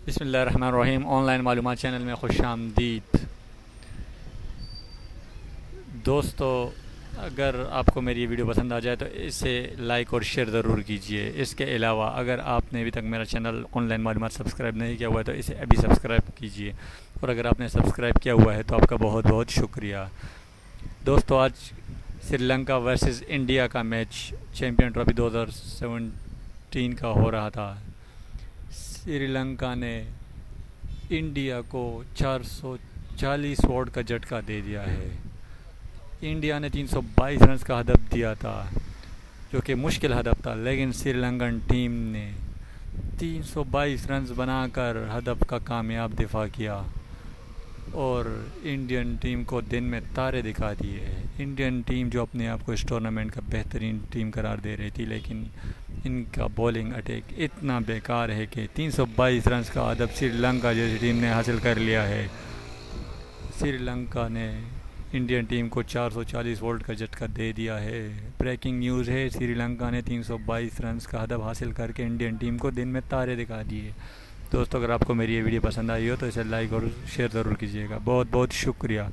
बिस्मिल्लाहिर्रहमानिर्रहीम। ऑनलाइन मालूमात चैनल में खुशामदीद। दोस्तों, अगर आपको मेरी ये वीडियो पसंद आ जाए तो इसे लाइक और शेयर ज़रूर कीजिए। इसके अलावा अगर आपने अभी तक मेरा चैनल ऑनलाइन मालूमात सब्सक्राइब नहीं किया हुआ है तो इसे अभी सब्सक्राइब कीजिए, और अगर आपने सब्सक्राइब किया हुआ है तो आपका बहुत बहुत शुक्रिया। दोस्तों, आज श्रीलंका वर्सेस इंडिया का मैच चैम्पियन ट्रॉफी 2017 का हो रहा था। श्रीलंका ने इंडिया को 440 वोट का झटका दे दिया है। इंडिया ने 322 रन का हदफ दिया था, जो कि मुश्किल हदफ था, लेकिन श्रीलंकन टीम ने 322 रन बनाकर हदफ का कामयाब दिफा किया और इंडियन टीम को दिन में तारे दिखा दिए। इंडियन टीम जो अपने आप को इस टूर्नामेंट का बेहतरीन टीम करार दे रही थी, लेकिन इनका बॉलिंग अटैक इतना बेकार है कि 322 रन का हदफ श्रीलंका जैसी टीम ने हासिल कर लिया है। श्रीलंका ने इंडियन टीम को 440 वोल्ट का झटका दे दिया है। ब्रेकिंग न्यूज़ है, श्रीलंका ने 322 रन का हदफ हासिल करके इंडियन टीम को दिन में तारे दिखा दिए। दोस्तों, अगर आपको मेरी ये वीडियो पसंद आई हो तो इसे लाइक और शेयर ज़रूर कीजिएगा। बहुत बहुत शुक्रिया।